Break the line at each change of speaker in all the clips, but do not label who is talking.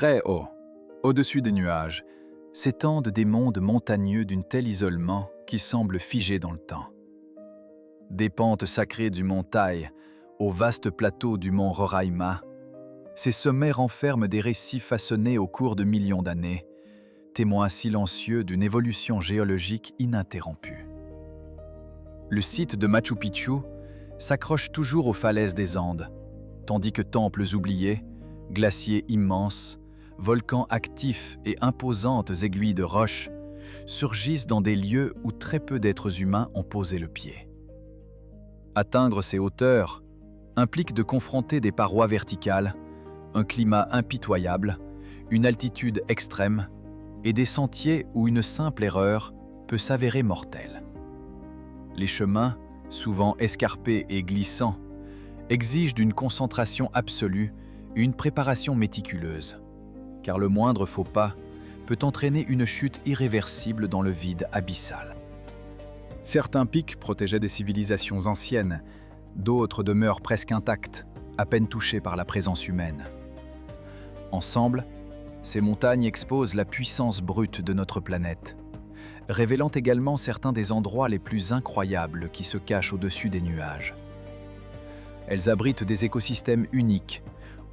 Très haut, au-dessus des nuages, s'étendent des mondes montagneux d'un tel isolement qui semble figé dans le temps. Des pentes sacrées du mont Tai au vaste plateau du mont Roraima, ces sommets renferment des récits façonnés au cours de millions d'années, témoins silencieux d'une évolution géologique ininterrompue. Le site de Machu Picchu s'accroche toujours aux falaises des Andes, tandis que temples oubliés, glaciers immenses, volcans actifs et imposantes aiguilles de roche surgissent dans des lieux où très peu d'êtres humains ont posé le pied. Atteindre ces hauteurs implique de confronter des parois verticales, un climat impitoyable, une altitude extrême et des sentiers où une simple erreur peut s'avérer mortelle. Les chemins, souvent escarpés et glissants, exigent d'une concentration absolue et une préparation méticuleuse, car le moindre faux pas peut entraîner une chute irréversible dans le vide abyssal. Certains pics protégeaient des civilisations anciennes, d'autres demeurent presque intactes, à peine touchées par la présence humaine. Ensemble, ces montagnes exposent la puissance brute de notre planète, révélant également certains des endroits les plus incroyables qui se cachent au-dessus des nuages. Elles abritent des écosystèmes uniques,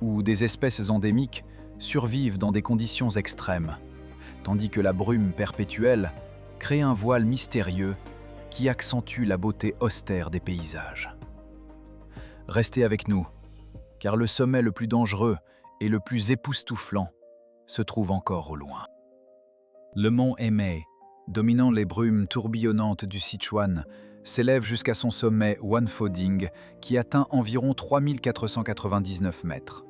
où des espèces endémiques survivent dans des conditions extrêmes, tandis que la brume perpétuelle crée un voile mystérieux qui accentue la beauté austère des paysages. Restez avec nous, car le sommet le plus dangereux et le plus époustouflant se trouve encore au loin. Le mont Emei, dominant les brumes tourbillonnantes du Sichuan, s'élève jusqu'à son sommet Wanfoding, qui atteint environ 3499 mètres.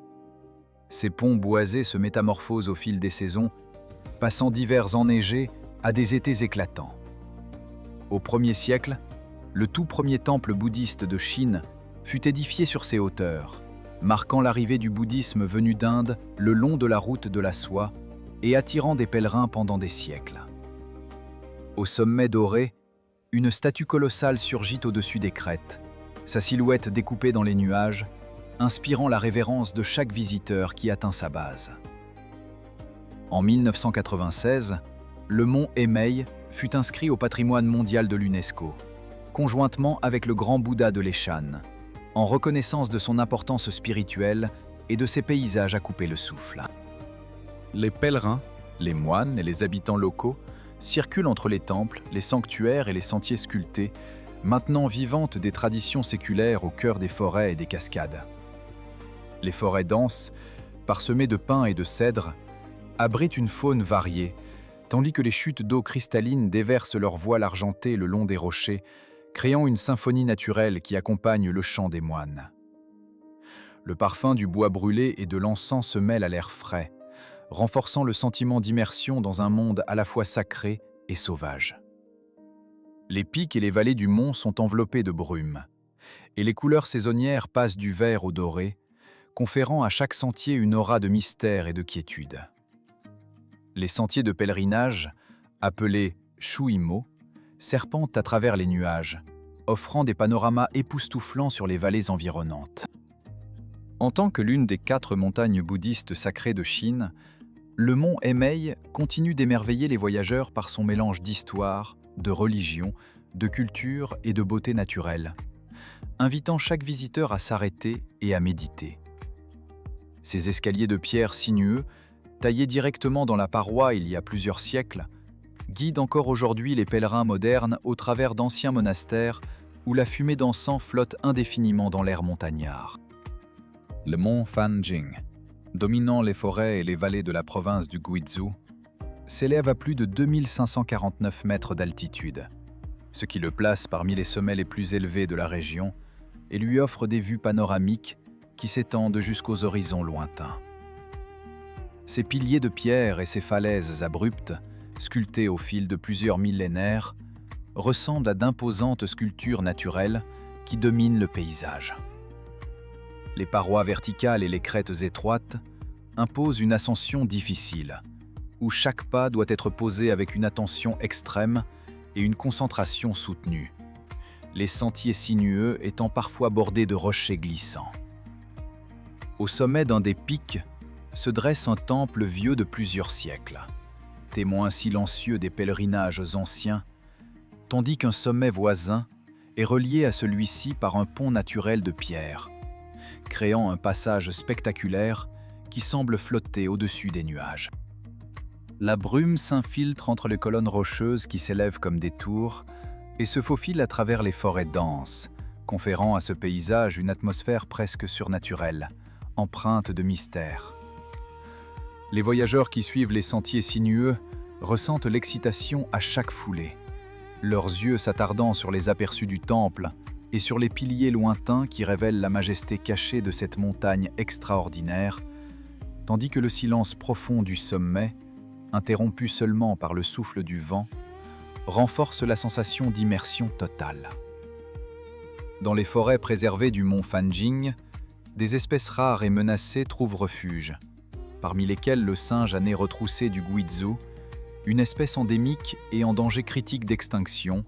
Ces ponts boisés se métamorphosent au fil des saisons, passant d'hivers enneigés à des étés éclatants. Au 1er siècle, le tout premier temple bouddhiste de Chine fut édifié sur ces hauteurs, marquant l'arrivée du bouddhisme venu d'Inde le long de la route de la soie et attirant des pèlerins pendant des siècles. Au sommet doré, une statue colossale surgit au-dessus des crêtes, sa silhouette découpée dans les nuages, inspirant la révérence de chaque visiteur qui atteint sa base. En 1996, le mont Emei fut inscrit au patrimoine mondial de l'UNESCO, conjointement avec le grand Bouddha de l'Eshan, en reconnaissance de son importance spirituelle et de ses paysages à couper le souffle. Les pèlerins, les moines et les habitants locaux circulent entre les temples, les sanctuaires et les sentiers sculptés, maintenant vivantes des traditions séculaires au cœur des forêts et des cascades. Les forêts denses, parsemées de pins et de cèdres, abritent une faune variée, tandis que les chutes d'eau cristalline déversent leur voile argenté le long des rochers, créant une symphonie naturelle qui accompagne le chant des moines. Le parfum du bois brûlé et de l'encens se mêle à l'air frais, renforçant le sentiment d'immersion dans un monde à la fois sacré et sauvage. Les pics et les vallées du mont sont enveloppés de brume, et les couleurs saisonnières passent du vert au doré, conférant à chaque sentier une aura de mystère et de quiétude. Les sentiers de pèlerinage, appelés Shuimo, serpentent à travers les nuages, offrant des panoramas époustouflants sur les vallées environnantes. En tant que l'une des 4 montagnes bouddhistes sacrées de Chine, le mont Emei continue d'émerveiller les voyageurs par son mélange d'histoire, de religion, de culture et de beauté naturelle, invitant chaque visiteur à s'arrêter et à méditer. Ces escaliers de pierre sinueux, taillés directement dans la paroi il y a plusieurs siècles, guident encore aujourd'hui les pèlerins modernes au travers d'anciens monastères où la fumée d'encens flotte indéfiniment dans l'air montagnard. Le mont Fanjing, dominant les forêts et les vallées de la province du Guizhou, s'élève à plus de 2549 mètres d'altitude, ce qui le place parmi les sommets les plus élevés de la région et lui offre des vues panoramiques qui s'étendent jusqu'aux horizons lointains. Ces piliers de pierre et ces falaises abruptes, sculptées au fil de plusieurs millénaires, ressemblent à d'imposantes sculptures naturelles qui dominent le paysage. Les parois verticales et les crêtes étroites imposent une ascension difficile, où chaque pas doit être posé avec une attention extrême et une concentration soutenue, les sentiers sinueux étant parfois bordés de rochers glissants. Au sommet d'un des pics, se dresse un temple vieux de plusieurs siècles, témoin silencieux des pèlerinages anciens, tandis qu'un sommet voisin est relié à celui-ci par un pont naturel de pierre, créant un passage spectaculaire qui semble flotter au-dessus des nuages. La brume s'infiltre entre les colonnes rocheuses qui s'élèvent comme des tours et se faufile à travers les forêts denses, conférant à ce paysage une atmosphère presque surnaturelle, empreinte de mystère. Les voyageurs qui suivent les sentiers sinueux ressentent l'excitation à chaque foulée, leurs yeux s'attardant sur les aperçus du temple et sur les piliers lointains qui révèlent la majesté cachée de cette montagne extraordinaire, tandis que le silence profond du sommet, interrompu seulement par le souffle du vent, renforce la sensation d'immersion totale. Dans les forêts préservées du mont Fanjing, des espèces rares et menacées trouvent refuge, parmi lesquelles le singe à nez retroussé du Guizhou, une espèce endémique et en danger critique d'extinction,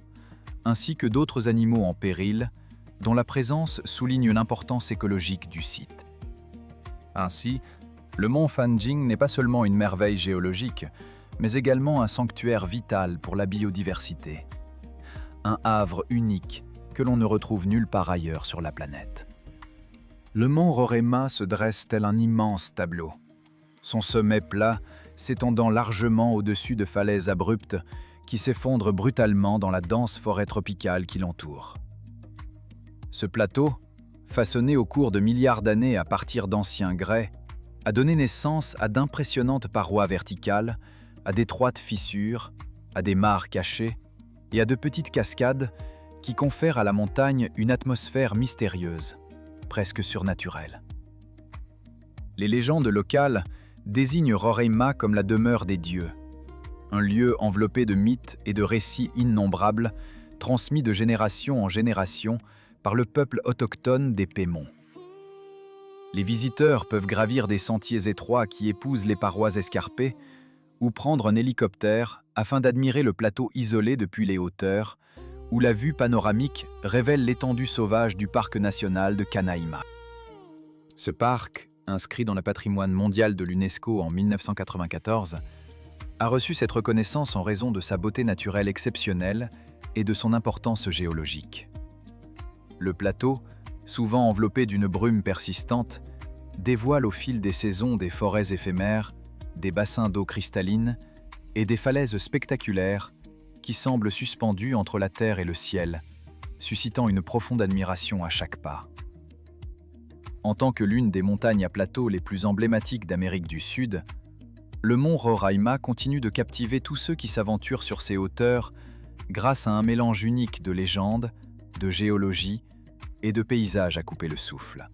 ainsi que d'autres animaux en péril, dont la présence souligne l'importance écologique du site. Ainsi, le mont Fanjing n'est pas seulement une merveille géologique, mais également un sanctuaire vital pour la biodiversité. Un havre unique que l'on ne retrouve nulle part ailleurs sur la planète. Le mont Roraima se dresse tel un immense tableau, son sommet plat s'étendant largement au-dessus de falaises abruptes qui s'effondrent brutalement dans la dense forêt tropicale qui l'entoure. Ce plateau, façonné au cours de milliards d'années à partir d'anciens grès, a donné naissance à d'impressionnantes parois verticales, à d'étroites fissures, à des mares cachées et à de petites cascades qui confèrent à la montagne une atmosphère mystérieuse, presque surnaturelle. Les légendes locales désignent Roraima comme la demeure des dieux, un lieu enveloppé de mythes et de récits innombrables, transmis de génération en génération par le peuple autochtone des Pémons. Les visiteurs peuvent gravir des sentiers étroits qui épousent les parois escarpées ou prendre un hélicoptère afin d'admirer le plateau isolé depuis les hauteurs, où la vue panoramique révèle l'étendue sauvage du parc national de Canaima. Ce parc, inscrit dans le patrimoine mondial de l'UNESCO en 1994, a reçu cette reconnaissance en raison de sa beauté naturelle exceptionnelle et de son importance géologique. Le plateau, souvent enveloppé d'une brume persistante, dévoile au fil des saisons des forêts éphémères, des bassins d'eau cristalline et des falaises spectaculaires qui semblent suspendues entre la terre et le ciel, suscitant une profonde admiration à chaque pas. En tant que l'une des montagnes à plateau les plus emblématiques d'Amérique du Sud, le mont Roraima continue de captiver tous ceux qui s'aventurent sur ses hauteurs grâce à un mélange unique de légendes, de géologie et de paysages à couper le souffle.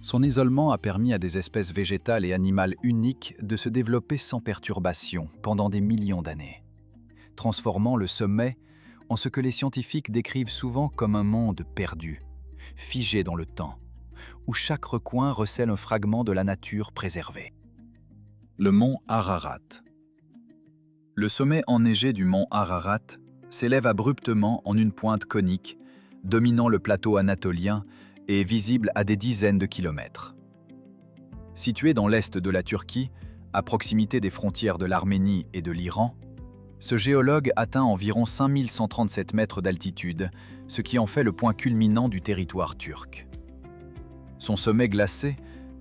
Son isolement a permis à des espèces végétales et animales uniques de se développer sans perturbation pendant des millions d'années, transformant le sommet en ce que les scientifiques décrivent souvent comme un monde perdu, figé dans le temps, où chaque recoin recèle un fragment de la nature préservée. Le mont Ararat. Le sommet enneigé du mont Ararat s'élève abruptement en une pointe conique, dominant le plateau anatolien et visible à des dizaines de kilomètres. Situé dans l'est de la Turquie, à proximité des frontières de l'Arménie et de l'Iran, ce géologue atteint environ 5137 mètres d'altitude, ce qui en fait le point culminant du territoire turc. Son sommet glacé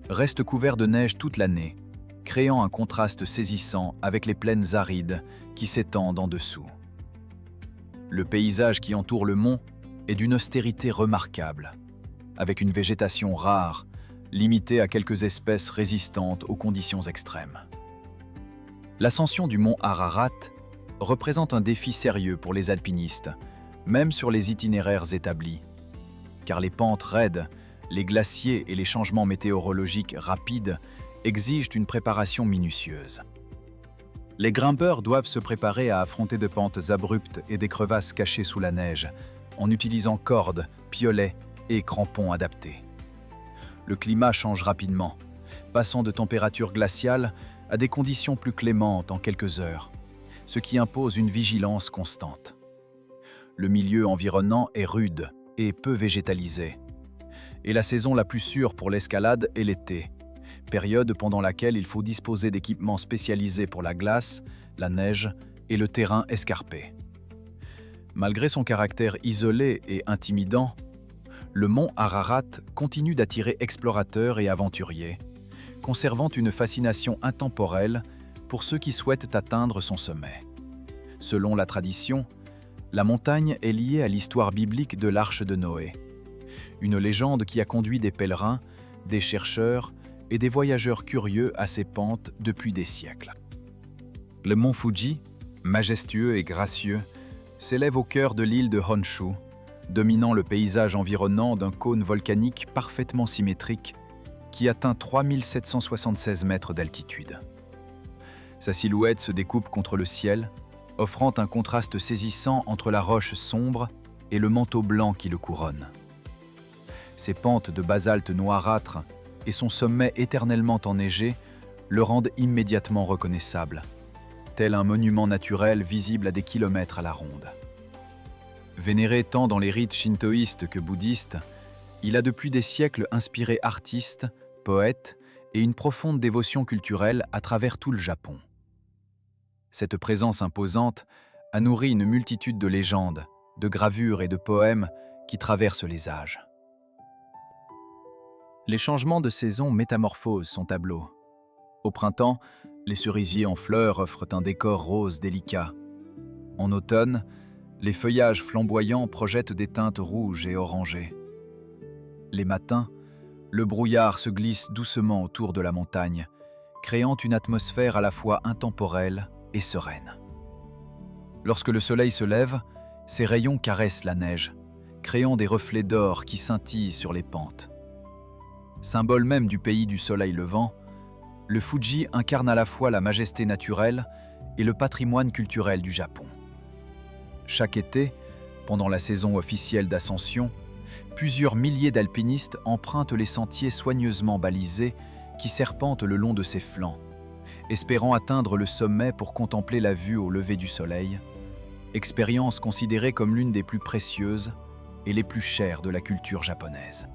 reste couvert de neige toute l'année, créant un contraste saisissant avec les plaines arides qui s'étendent en dessous. Le paysage qui entoure le mont est d'une austérité remarquable, avec une végétation rare, limitée à quelques espèces résistantes aux conditions extrêmes. L'ascension du mont Ararat représente un défi sérieux pour les alpinistes, même sur les itinéraires établis, car les pentes raides, les glaciers et les changements météorologiques rapides exigent une préparation minutieuse. Les grimpeurs doivent se préparer à affronter de pentes abruptes et des crevasses cachées sous la neige, en utilisant cordes, piolets et crampons adaptés. Le climat change rapidement, passant de températures glaciales à des conditions plus clémentes en quelques heures, ce qui impose une vigilance constante. Le milieu environnant est rude et peu végétalisé, et la saison la plus sûre pour l'escalade est l'été, période pendant laquelle il faut disposer d'équipements spécialisés pour la glace, la neige et le terrain escarpé. Malgré son caractère isolé et intimidant, le mont Ararat continue d'attirer explorateurs et aventuriers, conservant une fascination intemporelle pour ceux qui souhaitent atteindre son sommet. Selon la tradition, la montagne est liée à l'histoire biblique de l'Arche de Noé, une légende qui a conduit des pèlerins, des chercheurs et des voyageurs curieux à ses pentes depuis des siècles. Le mont Fuji, majestueux et gracieux, s'élève au cœur de l'île de Honshu, dominant le paysage environnant d'un cône volcanique parfaitement symétrique qui atteint 3776 mètres d'altitude. Sa silhouette se découpe contre le ciel, offrant un contraste saisissant entre la roche sombre et le manteau blanc qui le couronne. Ses pentes de basalte noirâtre et son sommet éternellement enneigé le rendent immédiatement reconnaissable, tel un monument naturel visible à des kilomètres à la ronde. Vénéré tant dans les rites shintoïstes que bouddhistes, il a depuis des siècles inspiré artistes, poètes et une profonde dévotion culturelle à travers tout le Japon. Cette présence imposante a nourri une multitude de légendes, de gravures et de poèmes qui traversent les âges. Les changements de saison métamorphosent son tableau. Au printemps, les cerisiers en fleurs offrent un décor rose délicat. En automne, les feuillages flamboyants projettent des teintes rouges et orangées. Les matins, le brouillard se glisse doucement autour de la montagne, créant une atmosphère à la fois intemporelle et sereine. Lorsque le soleil se lève, ses rayons caressent la neige, créant des reflets d'or qui scintillent sur les pentes. Symbole même du pays du soleil levant, le Fuji incarne à la fois la majesté naturelle et le patrimoine culturel du Japon. Chaque été, pendant la saison officielle d'ascension, plusieurs milliers d'alpinistes empruntent les sentiers soigneusement balisés qui serpentent le long de ses flancs, espérant atteindre le sommet pour contempler la vue au lever du soleil, expérience considérée comme l'une des plus précieuses et les plus chères de la culture japonaise.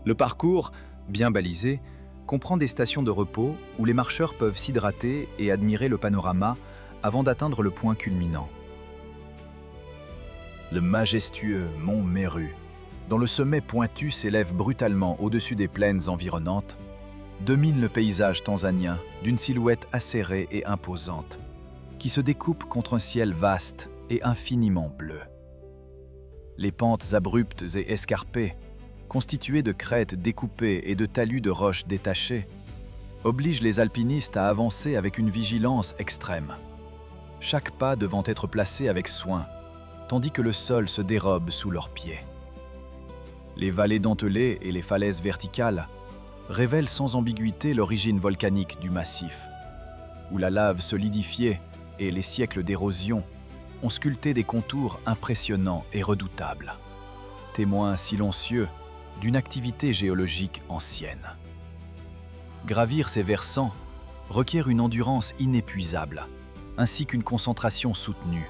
Le parcours, bien balisé, comprend des stations de repos où les marcheurs peuvent s'hydrater et admirer le panorama avant d'atteindre le point culminant. Le majestueux mont Meru, dont le sommet pointu s'élève brutalement au-dessus des plaines environnantes, domine le paysage tanzanien d'une silhouette acérée et imposante, qui se découpe contre un ciel vaste et infiniment bleu. Les pentes abruptes et escarpées, constituées de crêtes découpées et de talus de roches détachés, obligent les alpinistes à avancer avec une vigilance extrême, chaque pas devant être placé avec soin, tandis que le sol se dérobe sous leurs pieds. Les vallées dentelées et les falaises verticales révèlent sans ambiguïté l'origine volcanique du massif, où la lave solidifiée et les siècles d'érosion ont sculpté des contours impressionnants et redoutables, témoins silencieux d'une activité géologique ancienne. Gravir ces versants requiert une endurance inépuisable, ainsi qu'une concentration soutenue.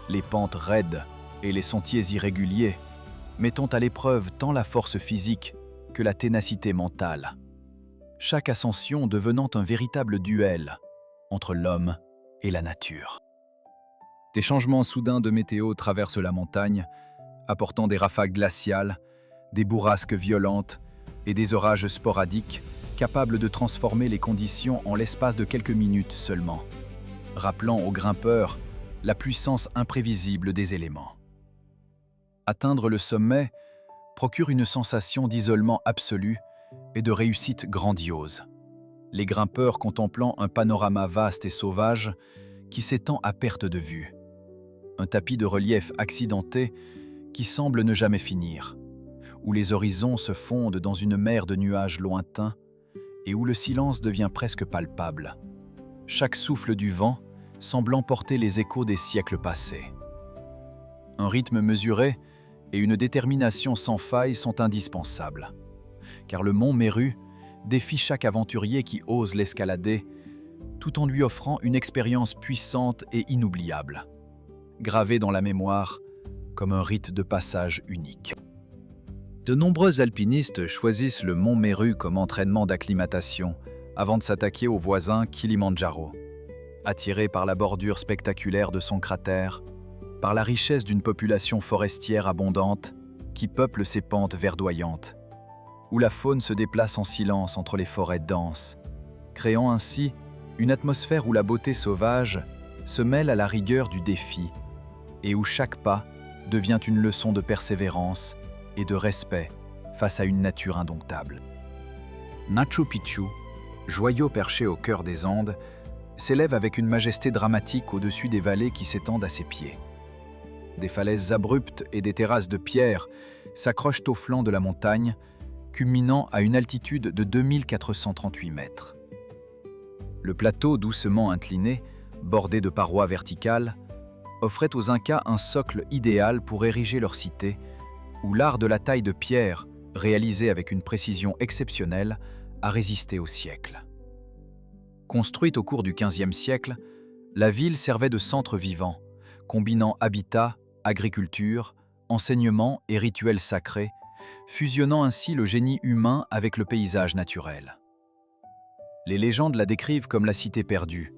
Les pentes raides et les sentiers irréguliers mettant à l'épreuve tant la force physique que la ténacité mentale, chaque ascension devenant un véritable duel entre l'homme et la nature. Des changements soudains de météo traversent la montagne, apportant des rafales glaciales, des bourrasques violentes et des orages sporadiques capables de transformer les conditions en l'espace de quelques minutes seulement, rappelant aux grimpeurs la puissance imprévisible des éléments. Atteindre le sommet procure une sensation d'isolement absolu et de réussite grandiose, les grimpeurs contemplant un panorama vaste et sauvage qui s'étend à perte de vue. Un tapis de relief accidenté qui semble ne jamais finir, où les horizons se fondent dans une mer de nuages lointains et où le silence devient presque palpable. Chaque souffle du vent semble emporter les échos des siècles passés. Un rythme mesuré et une détermination sans faille sont indispensables, car le mont Meru défie chaque aventurier qui ose l'escalader, tout en lui offrant une expérience puissante et inoubliable, gravée dans la mémoire comme un rite de passage unique. De nombreux alpinistes choisissent le mont Meru comme entraînement d'acclimatation avant de s'attaquer au voisin Kilimandjaro. Attirés par la bordure spectaculaire de son cratère, par la richesse d'une population forestière abondante qui peuple ses pentes verdoyantes, où la faune se déplace en silence entre les forêts denses, créant ainsi une atmosphère où la beauté sauvage se mêle à la rigueur du défi et où chaque pas devient une leçon de persévérance et de respect face à une nature indomptable. Machu Picchu, joyau perché au cœur des Andes, s'élève avec une majesté dramatique au-dessus des vallées qui s'étendent à ses pieds. Des falaises abruptes et des terrasses de pierre s'accrochent au flanc de la montagne, culminant à une altitude de 2438 mètres. Le plateau doucement incliné, bordé de parois verticales, offrait aux Incas un socle idéal pour ériger leur cité, où l'art de la taille de pierre, réalisé avec une précision exceptionnelle, a résisté au siècle. Construite au cours du XVe siècle, la ville servait de centre vivant, combinant habitat, agriculture, enseignement et rituels sacrés, fusionnant ainsi le génie humain avec le paysage naturel. Les légendes la décrivent comme la cité perdue,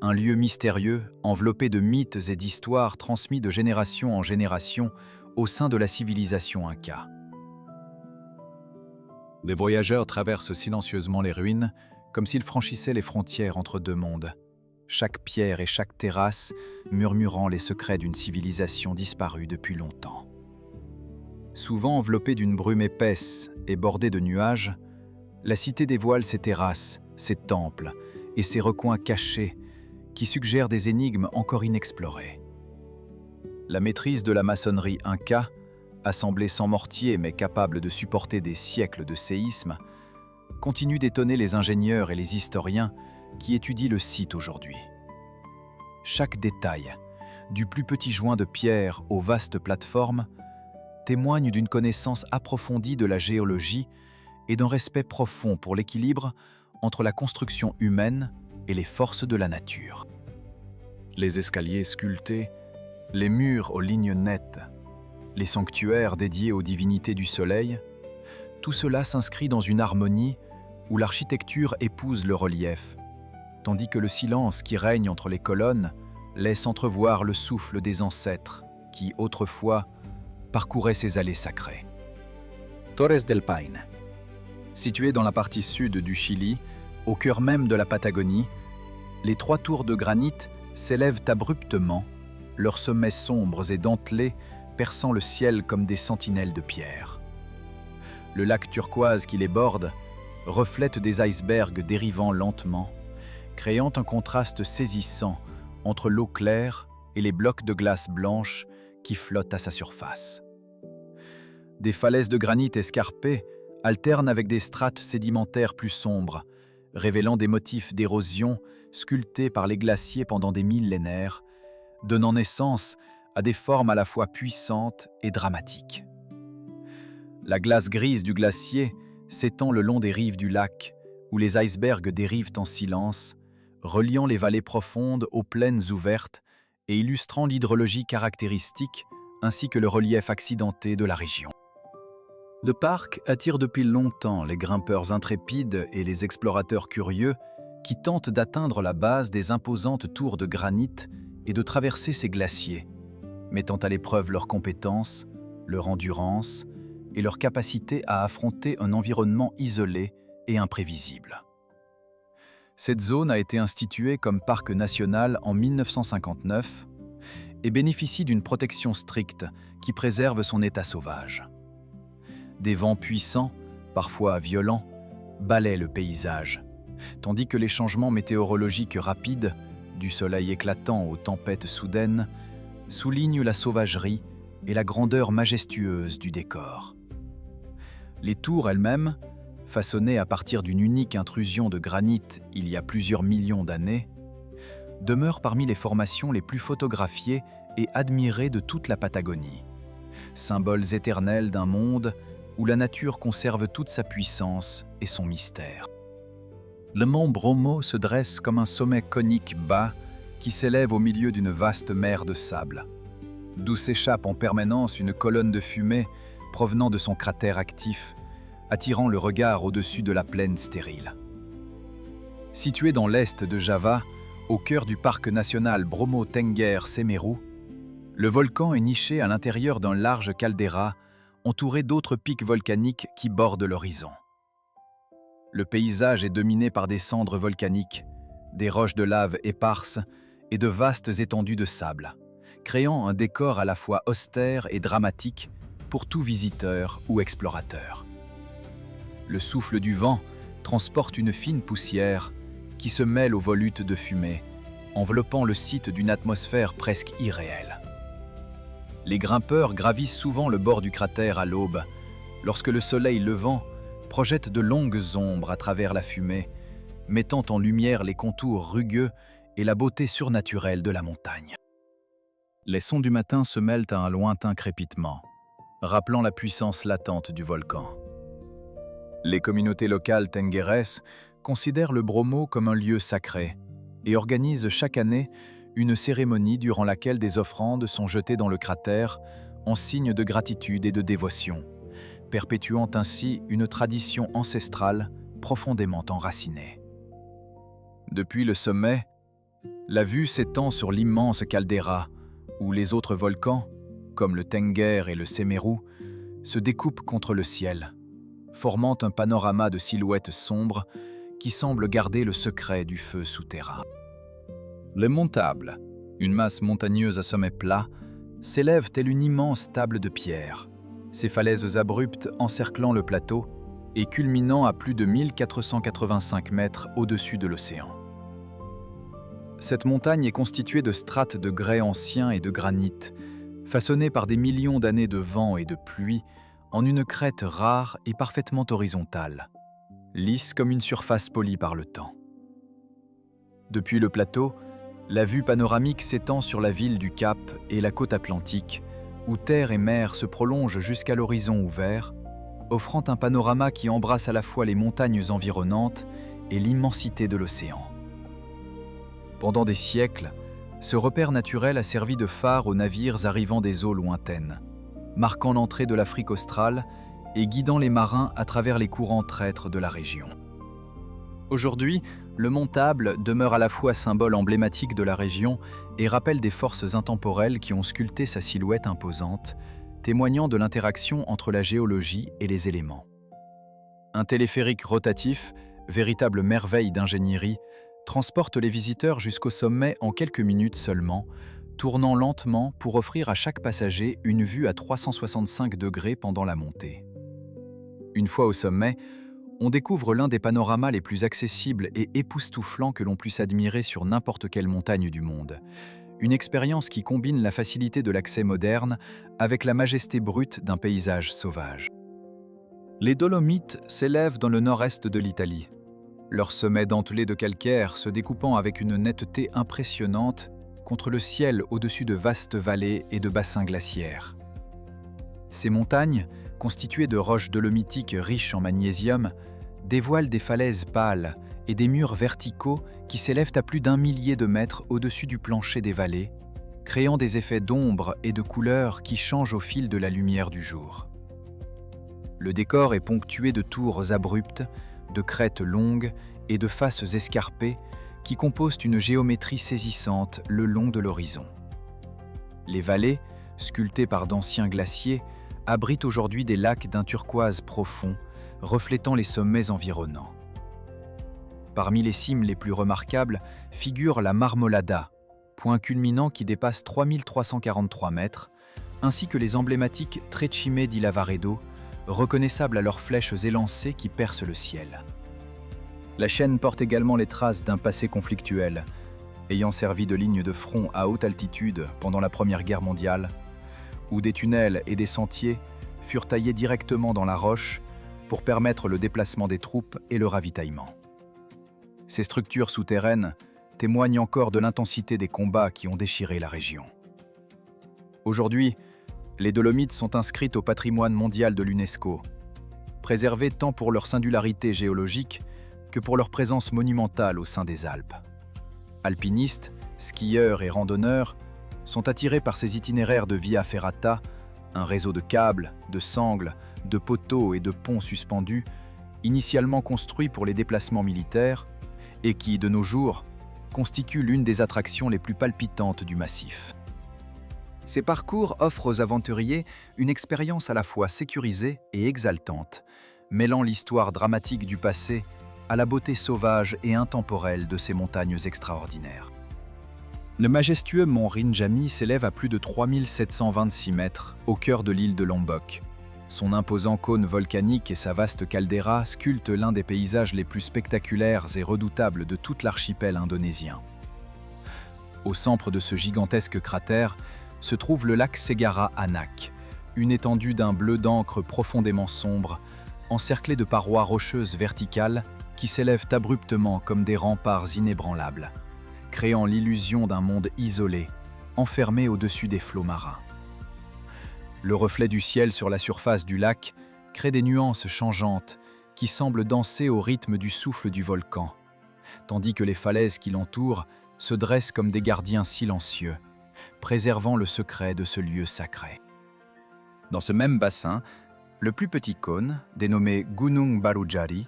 un lieu mystérieux enveloppé de mythes et d'histoires transmis de génération en génération au sein de la civilisation inca. Les voyageurs traversent silencieusement les ruines, comme s'ils franchissaient les frontières entre deux mondes, chaque pierre et chaque terrasse murmurant les secrets d'une civilisation disparue depuis longtemps. Souvent enveloppée d'une brume épaisse et bordée de nuages, la cité dévoile ses terrasses, ses temples et ses recoins cachés qui suggèrent des énigmes encore inexplorées. La maîtrise de la maçonnerie inca, assemblée sans mortier mais capable de supporter des siècles de séismes, continue d'étonner les ingénieurs et les historiens qui étudient le site aujourd'hui. Chaque détail, du plus petit joint de pierre aux vastes plateformes, témoigne d'une connaissance approfondie de la géologie et d'un respect profond pour l'équilibre entre la construction humaine et les forces de la nature. Les escaliers sculptés, les murs aux lignes nettes, les sanctuaires dédiés aux divinités du soleil, tout cela s'inscrit dans une harmonie où l'architecture épouse le relief, tandis que le silence qui règne entre les colonnes laisse entrevoir le souffle des ancêtres qui, autrefois, parcouraient ces allées sacrées. Torres del Paine. Située dans la partie sud du Chili, au cœur même de la Patagonie, les trois tours de granit s'élèvent abruptement, leurs sommets sombres et dentelés perçant le ciel comme des sentinelles de pierre. Le lac turquoise qui les borde reflète des icebergs dérivant lentement, créant un contraste saisissant entre l'eau claire et les blocs de glace blanche qui flottent à sa surface. Des falaises de granit escarpées alternent avec des strates sédimentaires plus sombres, révélant des motifs d'érosion sculptés par les glaciers pendant des millénaires, donnant naissance à des formes à la fois puissantes et dramatiques. La glace grise du glacier s'étend le long des rives du lac, où les icebergs dérivent en silence, reliant les vallées profondes aux plaines ouvertes et illustrant l'hydrologie caractéristique ainsi que le relief accidenté de la région. Le parc attire depuis longtemps les grimpeurs intrépides et les explorateurs curieux qui tentent d'atteindre la base des imposantes tours de granit et de traverser ces glaciers, mettant à l'épreuve leurs compétences, leur endurance et leur capacité à affronter un environnement isolé et imprévisible. Cette zone a été instituée comme parc national en 1959 et bénéficie d'une protection stricte qui préserve son état sauvage. Des vents puissants, parfois violents, balaient le paysage, tandis que les changements météorologiques rapides, du soleil éclatant aux tempêtes soudaines, soulignent la sauvagerie et la grandeur majestueuse du décor. Les tours elles-mêmes, façonnées à partir d'une unique intrusion de granit il y a plusieurs millions d'années, demeurent parmi les formations les plus photographiées et admirées de toute la Patagonie, symboles éternels d'un monde où la nature conserve toute sa puissance et son mystère. Le mont Bromo se dresse comme un sommet conique bas qui s'élève au milieu d'une vaste mer de sable, d'où s'échappe en permanence une colonne de fumée provenant de son cratère actif, attirant le regard au-dessus de la plaine stérile. Situé dans l'est de Java, au cœur du parc national Bromo Tengger Semeru, le volcan est niché à l'intérieur d'un large caldeira, entouré d'autres pics volcaniques qui bordent l'horizon. Le paysage est dominé par des cendres volcaniques, des roches de lave éparses et de vastes étendues de sable, créant un décor à la fois austère et dramatique pour tout visiteur ou explorateur. Le souffle du vent transporte une fine poussière qui se mêle aux volutes de fumée, enveloppant le site d'une atmosphère presque irréelle. Les grimpeurs gravissent souvent le bord du cratère à l'aube, lorsque le soleil levant projette de longues ombres à travers la fumée, mettant en lumière les contours rugueux et la beauté surnaturelle de la montagne. Les sons du matin se mêlent à un lointain crépitement, rappelant la puissance latente du volcan. Les communautés locales tengueres considèrent le Bromo comme un lieu sacré et organisent chaque année une cérémonie durant laquelle des offrandes sont jetées dans le cratère en signe de gratitude et de dévotion, perpétuant ainsi une tradition ancestrale profondément enracinée. Depuis le sommet, la vue s'étend sur l'immense caldeira, où les autres volcans, comme le Tengger et le Semeru, se découpent contre le ciel, formant un panorama de silhouettes sombres qui semble garder le secret du feu souterrain. Le Montable, une masse montagneuse à sommet plat, s'élève telle une immense table de pierre, ses falaises abruptes encerclant le plateau et culminant à plus de 1485 mètres au-dessus de l'océan. Cette montagne est constituée de strates de grès anciens et de granit, façonnées par des millions d'années de vent et de pluie, en une crête rare et parfaitement horizontale, lisse comme une surface polie par le temps. Depuis le plateau, la vue panoramique s'étend sur la ville du Cap et la côte atlantique, où terre et mer se prolongent jusqu'à l'horizon ouvert, offrant un panorama qui embrasse à la fois les montagnes environnantes et l'immensité de l'océan. Pendant des siècles, ce repère naturel a servi de phare aux navires arrivant des eaux lointaines, marquant l'entrée de l'Afrique australe et guidant les marins à travers les courants traîtres de la région. Aujourd'hui, le Montable demeure à la fois symbole emblématique de la région et rappelle des forces intemporelles qui ont sculpté sa silhouette imposante, témoignant de l'interaction entre la géologie et les éléments. Un téléphérique rotatif, véritable merveille d'ingénierie, transporte les visiteurs jusqu'au sommet en quelques minutes seulement, tournant lentement pour offrir à chaque passager une vue à 365 degrés pendant la montée. Une fois au sommet, on découvre l'un des panoramas les plus accessibles et époustouflants que l'on puisse admirer sur n'importe quelle montagne du monde. Une expérience qui combine la facilité de l'accès moderne avec la majesté brute d'un paysage sauvage. Les Dolomites s'élèvent dans le nord-est de l'Italie, leur sommet dentelé de calcaire se découpant avec une netteté impressionnante contre le ciel au-dessus de vastes vallées et de bassins glaciaires. Ces montagnes, constituées de roches dolomitiques riches en magnésium, dévoilent des falaises pâles et des murs verticaux qui s'élèvent à plus d'1 millier de mètres au-dessus du plancher des vallées, créant des effets d'ombre et de couleurs qui changent au fil de la lumière du jour. Le décor est ponctué de tours abruptes, de crêtes longues et de faces escarpées qui composent une géométrie saisissante le long de l'horizon. Les vallées, sculptées par d'anciens glaciers, abritent aujourd'hui des lacs d'un turquoise profond, reflétant les sommets environnants. Parmi les cimes les plus remarquables figure la Marmolada, point culminant qui dépasse 3343 mètres, ainsi que les emblématiques Trecime di Lavaredo, reconnaissables à leurs flèches élancées qui percent le ciel. La chaîne porte également les traces d'un passé conflictuel, ayant servi de ligne de front à haute altitude pendant la Première Guerre mondiale, où des tunnels et des sentiers furent taillés directement dans la roche pour permettre le déplacement des troupes et le ravitaillement. Ces structures souterraines témoignent encore de l'intensité des combats qui ont déchiré la région. Aujourd'hui, les Dolomites sont inscrites au patrimoine mondial de l'UNESCO, préservées tant pour leur singularité géologique que pour leur présence monumentale au sein des Alpes. Alpinistes, skieurs et randonneurs sont attirés par ces itinéraires de via ferrata, Un réseau de câbles, de sangles, de poteaux et de ponts suspendus, initialement construit pour les déplacements militaires, et qui, de nos jours, constitue l'une des attractions les plus palpitantes du massif. Ces parcours offrent aux aventuriers une expérience à la fois sécurisée et exaltante, mêlant l'histoire dramatique du passé à la beauté sauvage et intemporelle de ces montagnes extraordinaires. Le majestueux mont Rinjani s'élève à plus de 3726 mètres au cœur de l'île de Lombok. Son imposant cône volcanique et sa vaste caldeira sculptent l'un des paysages les plus spectaculaires et redoutables de tout l'archipel indonésien. Au centre de ce gigantesque cratère se trouve le lac Segara Anak, une étendue d'un bleu d'encre profondément sombre, encerclée de parois rocheuses verticales qui s'élèvent abruptement comme des remparts inébranlables, créant l'illusion d'un monde isolé, enfermé au-dessus des flots marins. Le reflet du ciel sur la surface du lac crée des nuances changeantes qui semblent danser au rythme du souffle du volcan, tandis que les falaises qui l'entourent se dressent comme des gardiens silencieux, préservant le secret de ce lieu sacré. Dans ce même bassin, le plus petit cône, dénommé Gunung Barujari,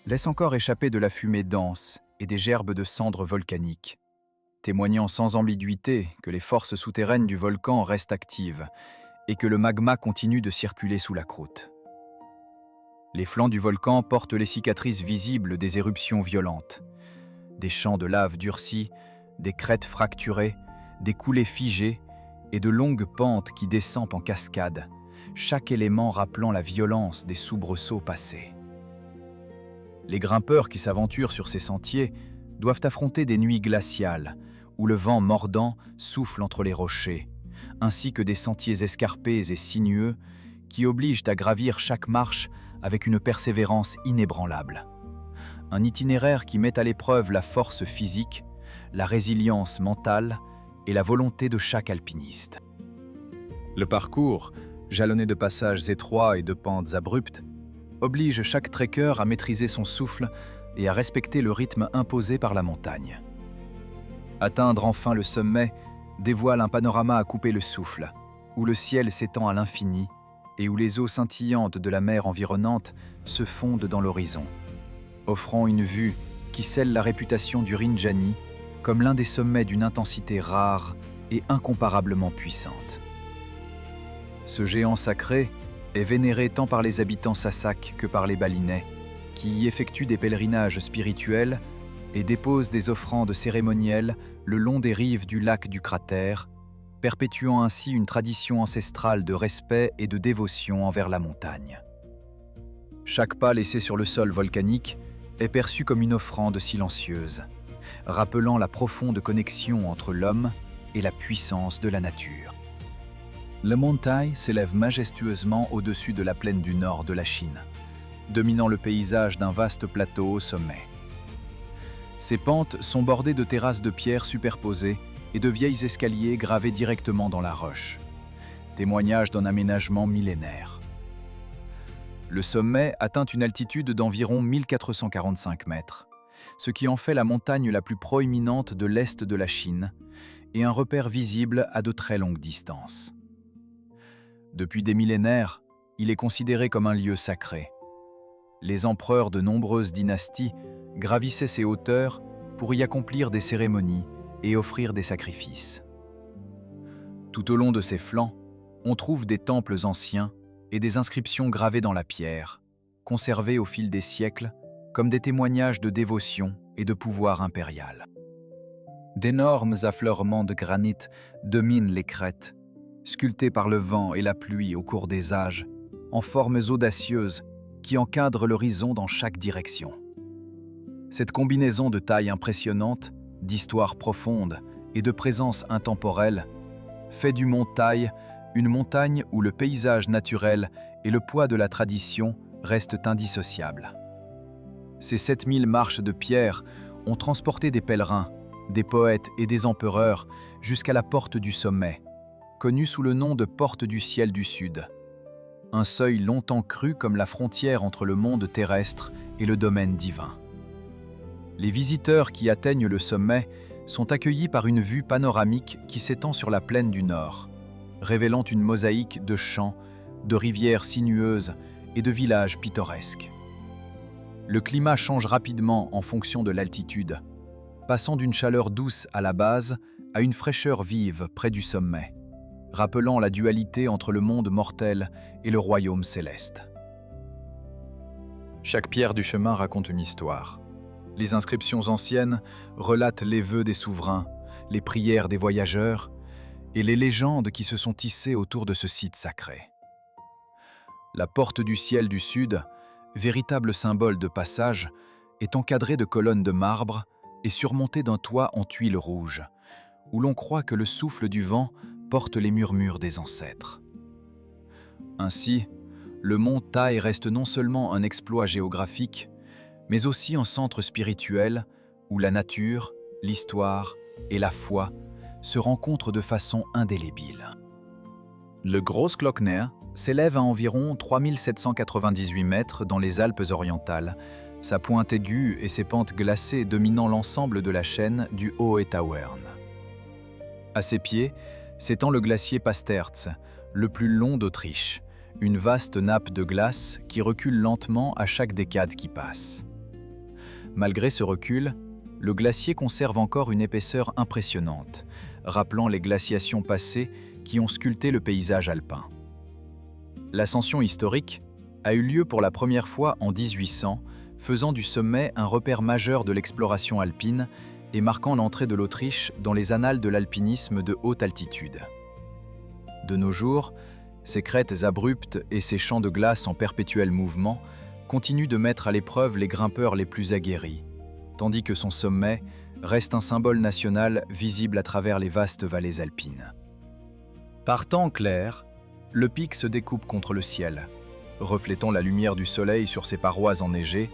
laisse encore échapper de la fumée dense et des gerbes de cendres volcaniques, témoignant sans ambiguïté que les forces souterraines du volcan restent actives et que le magma continue de circuler sous la croûte. Les flancs du volcan portent les cicatrices visibles des éruptions violentes, des champs de lave durcis, des crêtes fracturées, des coulées figées et de longues pentes qui descendent en cascade, chaque élément rappelant la violence des soubresauts passés. Les grimpeurs qui s'aventurent sur ces sentiers doivent affronter des nuits glaciales, où le vent mordant souffle entre les rochers, ainsi que des sentiers escarpés et sinueux qui obligent à gravir chaque marche avec une persévérance inébranlable. Un itinéraire qui met à l'épreuve la force physique, la résilience mentale et la volonté de chaque alpiniste. Le parcours, jalonné de passages étroits et de pentes abruptes, oblige chaque trekker à maîtriser son souffle et à respecter le rythme imposé par la montagne. Atteindre enfin le sommet dévoile un panorama à couper le souffle, où le ciel s'étend à l'infini et où les eaux scintillantes de la mer environnante se fondent dans l'horizon, offrant une vue qui scelle la réputation du Rinjani comme l'un des sommets d'une intensité rare et incomparablement puissante. Ce géant sacré est vénéré tant par les habitants Sasak que par les Balinais, qui y effectuent des pèlerinages spirituels et déposent des offrandes cérémonielles le long des rives du lac du cratère, perpétuant ainsi une tradition ancestrale de respect et de dévotion envers la montagne. Chaque pas laissé sur le sol volcanique est perçu comme une offrande silencieuse, rappelant la profonde connexion entre l'homme et la puissance de la nature. Le mont Tai s'élève majestueusement au-dessus de la plaine du nord de la Chine, dominant le paysage d'un vaste plateau au sommet. Ses pentes sont bordées de terrasses de pierre superposées et de vieilles escaliers gravés directement dans la roche, témoignage d'un aménagement millénaire. Le sommet atteint une altitude d'environ 1445 mètres, ce qui en fait la montagne la plus proéminente de l'est de la Chine et un repère visible à de très longues distances. Depuis des millénaires, il est considéré comme un lieu sacré. Les empereurs de nombreuses dynasties gravissaient ces hauteurs pour y accomplir des cérémonies et offrir des sacrifices. Tout au long de ses flancs, on trouve des temples anciens et des inscriptions gravées dans la pierre, conservées au fil des siècles comme des témoignages de dévotion et de pouvoir impérial. D'énormes affleurements de granit dominent les crêtes, sculptées par le vent et la pluie au cours des âges, en formes audacieuses qui encadrent l'horizon dans chaque direction. Cette combinaison de taille impressionnante, d'histoire profonde et de présence intemporelle fait du mont Tai une montagne où le paysage naturel et le poids de la tradition restent indissociables. Ces 7000 marches de pierre ont transporté des pèlerins, des poètes et des empereurs jusqu'à la porte du sommet, connue sous le nom de Porte du ciel du Sud. Un seuil longtemps cru comme la frontière entre le monde terrestre et le domaine divin. Les visiteurs qui atteignent le sommet sont accueillis par une vue panoramique qui s'étend sur la plaine du Nord, révélant une mosaïque de champs, de rivières sinueuses et de villages pittoresques. Le climat change rapidement en fonction de l'altitude, passant d'une chaleur douce à la base à une fraîcheur vive près du sommet, rappelant la dualité entre le monde mortel et le royaume céleste. Chaque pierre du chemin raconte une histoire. Les inscriptions anciennes relatent les vœux des souverains, les prières des voyageurs et les légendes qui se sont tissées autour de ce site sacré. La porte du ciel du sud, véritable symbole de passage, est encadrée de colonnes de marbre et surmontée d'un toit en tuiles rouges, où l'on croit que le souffle du vent porte les murmures des ancêtres. Ainsi, le mont Thaï reste non seulement un exploit géographique, mais aussi un centre spirituel où la nature, l'histoire et la foi se rencontrent de façon indélébile. Le Großglockner s'élève à environ 3798 mètres dans les Alpes orientales, sa pointe aiguë et ses pentes glacées dominant l'ensemble de la chaîne du Hohe Tauern. À ses pieds s'étend le glacier Pasterz, le plus long d'Autriche, une vaste nappe de glace qui recule lentement à chaque décade qui passe. Malgré ce recul, le glacier conserve encore une épaisseur impressionnante, rappelant les glaciations passées qui ont sculpté le paysage alpin. L'ascension historique a eu lieu pour la première fois en 1800, faisant du sommet un repère majeur de l'exploration alpine et marquant l'entrée de l'Autriche dans les annales de l'alpinisme de haute altitude. De nos jours, ces crêtes abruptes et ces champs de glace en perpétuel mouvement continuent de mettre à l'épreuve les grimpeurs les plus aguerris, tandis que son sommet reste un symbole national visible à travers les vastes vallées alpines. Par temps clair, le pic se découpe contre le ciel, reflétant la lumière du soleil sur ses parois enneigées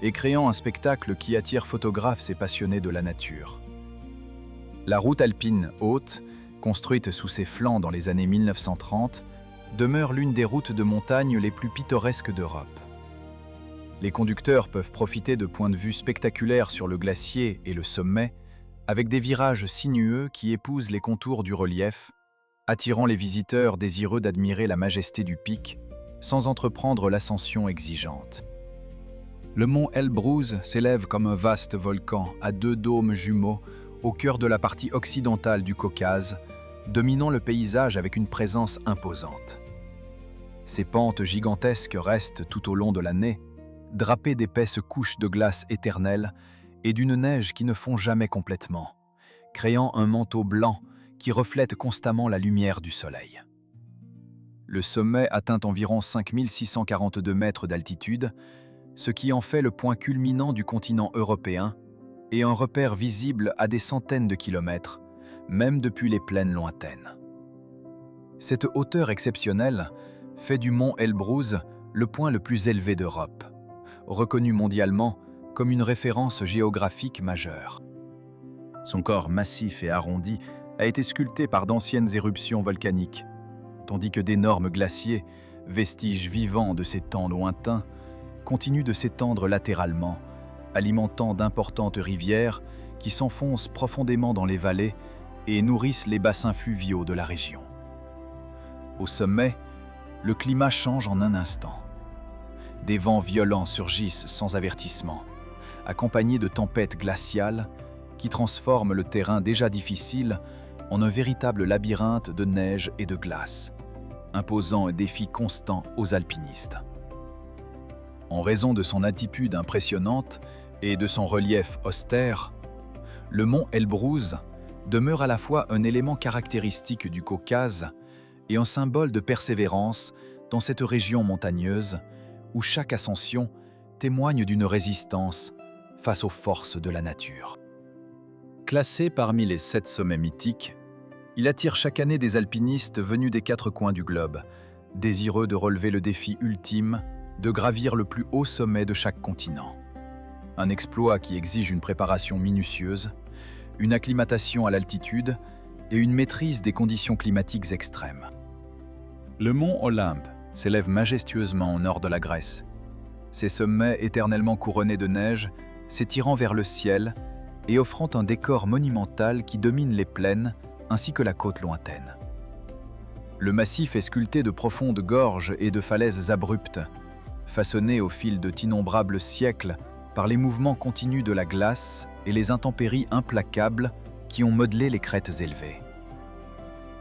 et créant un spectacle qui attire photographes et passionnés de la nature. La route alpine haute, construite sous ses flancs dans les années 1930, demeure l'une des routes de montagne les plus pittoresques d'Europe. Les conducteurs peuvent profiter de points de vue spectaculaires sur le glacier et le sommet, avec des virages sinueux qui épousent les contours du relief, attirant les visiteurs désireux d'admirer la majesté du pic, sans entreprendre l'ascension exigeante. Le mont Elbruz s'élève comme un vaste volcan à 2 dômes jumeaux au cœur de la partie occidentale du Caucase, dominant le paysage avec une présence imposante. Ces pentes gigantesques restent tout au long de l'année, drapées d'épaisses couches de glace éternelles et d'une neige qui ne fond jamais complètement, créant un manteau blanc qui reflète constamment la lumière du soleil. Le sommet atteint environ 5642 mètres d'altitude, ce qui en fait le point culminant du continent européen et un repère visible à des centaines de kilomètres, même depuis les plaines lointaines. Cette hauteur exceptionnelle fait du mont Elbruz le point le plus élevé d'Europe, reconnu mondialement comme une référence géographique majeure. Son corps massif et arrondi a été sculpté par d'anciennes éruptions volcaniques, tandis que d'énormes glaciers, vestiges vivants de ces temps lointains, continuent de s'étendre latéralement, alimentant d'importantes rivières qui s'enfoncent profondément dans les vallées et nourrissent les bassins fluviaux de la région. Au sommet, le climat change en un instant. Des vents violents surgissent sans avertissement, accompagnés de tempêtes glaciales qui transforment le terrain déjà difficile en un véritable labyrinthe de neige et de glace, imposant un défi constant aux alpinistes. En raison de son altitude impressionnante et de son relief austère, le mont Elbruz demeure à la fois un élément caractéristique du Caucase et un symbole de persévérance dans cette région montagneuse où chaque ascension témoigne d'une résistance face aux forces de la nature. Classé parmi les 7 sommets mythiques, il attire chaque année des alpinistes venus des 4 coins du globe, désireux de relever le défi ultime de gravir le plus haut sommet de chaque continent. Un exploit qui exige une préparation minutieuse, une acclimatation à l'altitude et une maîtrise des conditions climatiques extrêmes. Le mont Olympe s'élève majestueusement au nord de la Grèce. Ses sommets éternellement couronnés de neige, s'étirant vers le ciel et offrant un décor monumental qui domine les plaines ainsi que la côte lointaine. Le massif est sculpté de profondes gorges et de falaises abruptes, façonnées au fil de d'innombrables siècles par les mouvements continus de la glace et les intempéries implacables qui ont modelé les crêtes élevées.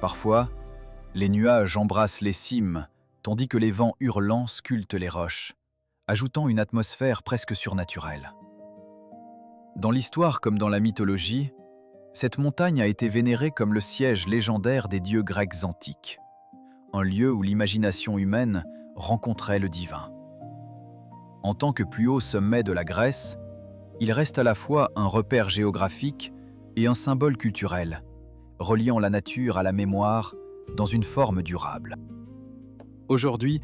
Parfois, les nuages embrassent les cimes, tandis que les vents hurlants sculptent les roches, ajoutant une atmosphère presque surnaturelle. Dans l'histoire comme dans la mythologie, cette montagne a été vénérée comme le siège légendaire des dieux grecs antiques, un lieu où l'imagination humaine rencontrait le divin. En tant que plus haut sommet de la Grèce, il reste à la fois un repère géographique et un symbole culturel, reliant la nature à la mémoire dans une forme durable. Aujourd'hui,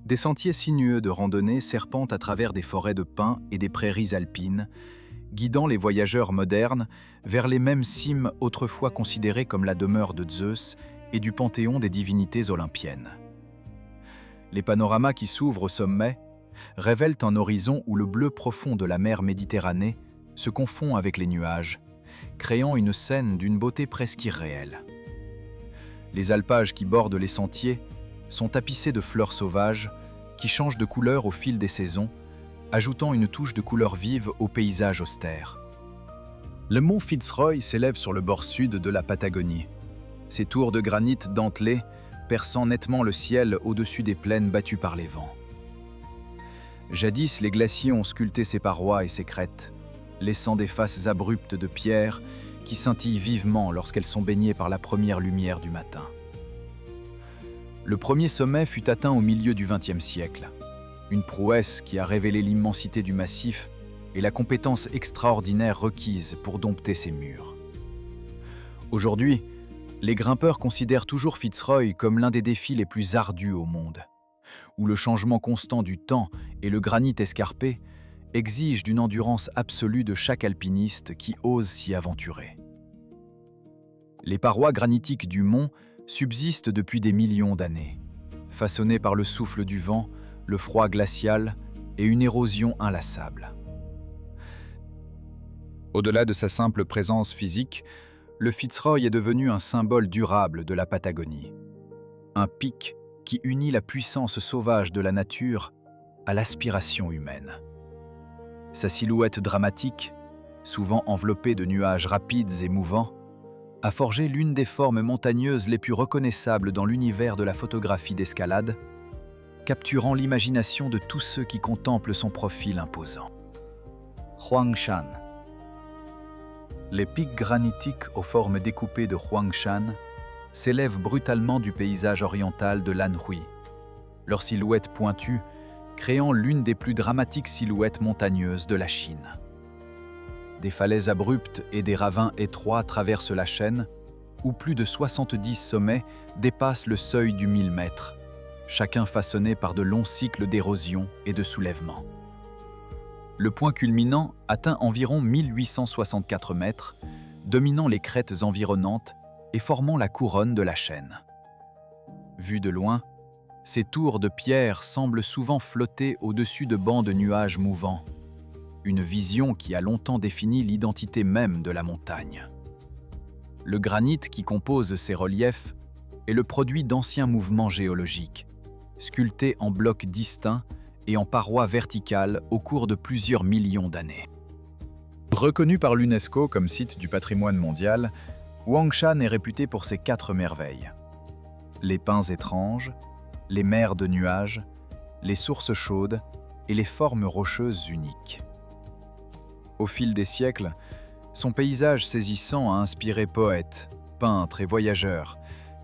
des sentiers sinueux de randonnée serpentent à travers des forêts de pins et des prairies alpines, guidant les voyageurs modernes vers les mêmes cimes autrefois considérées comme la demeure de Zeus et du panthéon des divinités olympiennes. Les panoramas qui s'ouvrent au sommet révèlent un horizon où le bleu profond de la mer Méditerranée se confond avec les nuages, créant une scène d'une beauté presque irréelle. Les alpages qui bordent les sentiers sont tapissés de fleurs sauvages qui changent de couleur au fil des saisons, ajoutant une touche de couleur vive au paysage austère. Le mont Fitzroy s'élève sur le bord sud de la Patagonie. Ses tours de granit dentelées perçant nettement le ciel au-dessus des plaines battues par les vents. Jadis, les glaciers ont sculpté ses parois et ses crêtes, laissant des faces abruptes de pierre qui scintillent vivement lorsqu'elles sont baignées par la première lumière du matin. Le premier sommet fut atteint au milieu du XXe siècle, une prouesse qui a révélé l'immensité du massif et la compétence extraordinaire requise pour dompter ses murs. Aujourd'hui, les grimpeurs considèrent toujours Fitzroy comme l'un des défis les plus ardus au monde, où le changement constant du temps et le granit escarpé exigent d'une endurance absolue de chaque alpiniste qui ose s'y aventurer. Les parois granitiques du mont subsistent depuis des millions d'années, façonnées par le souffle du vent, le froid glacial et une érosion inlassable. Au-delà de sa simple présence physique, le Fitzroy est devenu un symbole durable de la Patagonie. Un pic qui unit la puissance sauvage de la nature à l'aspiration humaine. Sa silhouette dramatique, souvent enveloppée de nuages rapides et mouvants, a forgé l'une des formes montagneuses les plus reconnaissables dans l'univers de la photographie d'escalade, capturant l'imagination de tous ceux qui contemplent son profil imposant. Huangshan. Les pics granitiques aux formes découpées de Huangshan s'élèvent brutalement du paysage oriental de l'Anhui, leur silhouette pointue créant l'une des plus dramatiques silhouettes montagneuses de la Chine. Des falaises abruptes et des ravins étroits traversent la chaîne, où plus de 70 sommets dépassent le seuil du 1000 mètres, chacun façonné par de longs cycles d'érosion et de soulèvement. Le point culminant atteint environ 1864 mètres, dominant les crêtes environnantes et formant la couronne de la chaîne. Vues de loin, ces tours de pierre semblent souvent flotter au-dessus de bancs de nuages mouvants, une vision qui a longtemps défini l'identité même de la montagne. Le granit qui compose ces reliefs est le produit d'anciens mouvements géologiques, sculptés en blocs distincts et en parois verticales au cours de plusieurs millions d'années. Reconnu par l'UNESCO comme site du patrimoine mondial, Huangshan est réputé pour ses 4 merveilles. Les pins étranges, les mers de nuages, les sources chaudes et les formes rocheuses uniques. Au fil des siècles, son paysage saisissant a inspiré poètes, peintres et voyageurs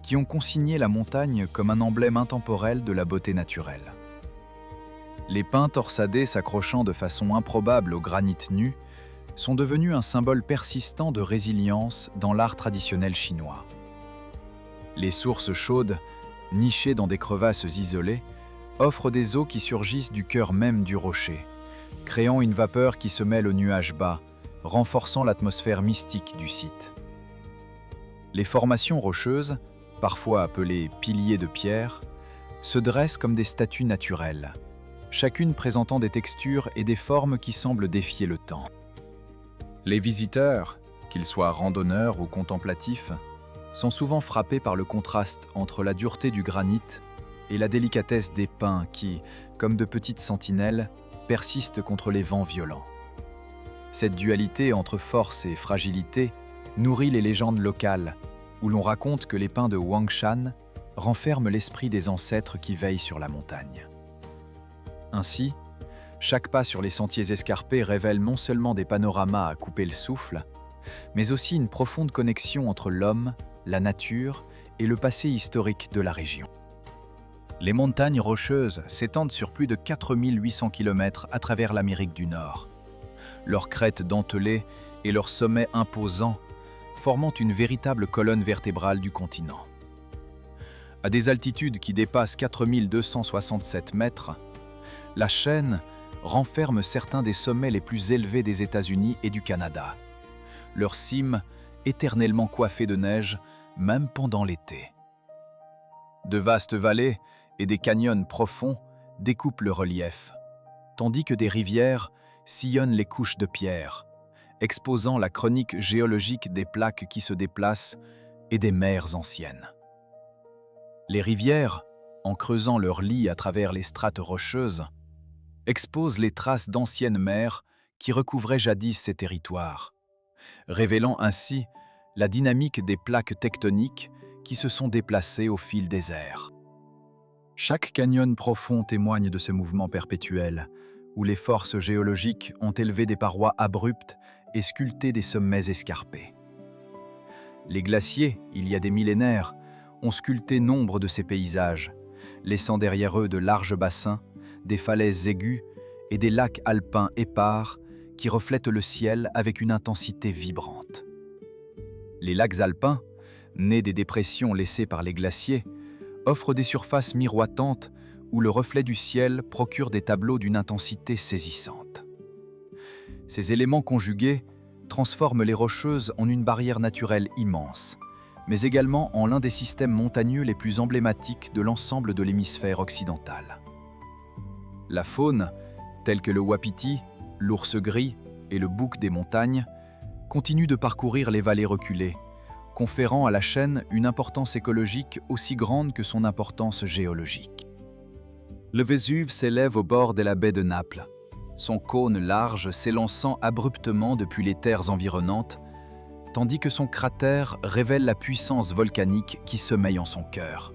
qui ont consigné la montagne comme un emblème intemporel de la beauté naturelle. Les pins torsadés s'accrochant de façon improbable au granit nu sont devenus un symbole persistant de résilience dans l'art traditionnel chinois. Les sources chaudes, nichées dans des crevasses isolées, offrent des eaux qui surgissent du cœur même du rocher, créant une vapeur qui se mêle aux nuages bas, renforçant l'atmosphère mystique du site. Les formations rocheuses, parfois appelées piliers de pierre, se dressent comme des statues naturelles, chacune présentant des textures et des formes qui semblent défier le temps. Les visiteurs, qu'ils soient randonneurs ou contemplatifs, sont souvent frappés par le contraste entre la dureté du granit et la délicatesse des pins qui, comme de petites sentinelles, persistent contre les vents violents. Cette dualité entre force et fragilité nourrit les légendes locales, où l'on raconte que les pins de Huangshan renferment l'esprit des ancêtres qui veillent sur la montagne. Ainsi, chaque pas sur les sentiers escarpés révèle non seulement des panoramas à couper le souffle, mais aussi une profonde connexion entre l'homme, la nature et le passé historique de la région. Les montagnes rocheuses s'étendent sur plus de 4800 km à travers l'Amérique du Nord. Leurs crêtes dentelées et leurs sommets imposants formant une véritable colonne vertébrale du continent. À des altitudes qui dépassent 4267 mètres, la chaîne renferme certains des sommets les plus élevés des États-Unis et du Canada, leurs cimes éternellement coiffées de neige, même pendant l'été. De vastes vallées et des canyons profonds découpent le relief, tandis que des rivières sillonnent les couches de pierre, exposant la chronique géologique des plaques qui se déplacent et des mers anciennes. Les rivières, en creusant leur lit à travers les strates rocheuses, exposent les traces d'anciennes mers qui recouvraient jadis ces territoires, révélant ainsi la dynamique des plaques tectoniques qui se sont déplacées au fil des ères. Chaque canyon profond témoigne de ce mouvement perpétuel, où les forces géologiques ont élevé des parois abruptes et sculpté des sommets escarpés. Les glaciers, il y a des millénaires, ont sculpté nombre de ces paysages, laissant derrière eux de larges bassins, des falaises aiguës et des lacs alpins épars qui reflètent le ciel avec une intensité vibrante. Les lacs alpins, nés des dépressions laissées par les glaciers, offrent des surfaces miroitantes où le reflet du ciel procure des tableaux d'une intensité saisissante. Ces éléments conjugués transforment les Rocheuses en une barrière naturelle immense, mais également en l'un des systèmes montagneux les plus emblématiques de l'ensemble de l'hémisphère occidental. La faune, telle que le wapiti, l'ours gris et le bouc des montagnes, continue de parcourir les vallées reculées, conférant à la chaîne une importance écologique aussi grande que son importance géologique. Le Vésuve s'élève au bord de la baie de Naples, son cône large s'élançant abruptement depuis les terres environnantes, tandis que son cratère révèle la puissance volcanique qui sommeille en son cœur.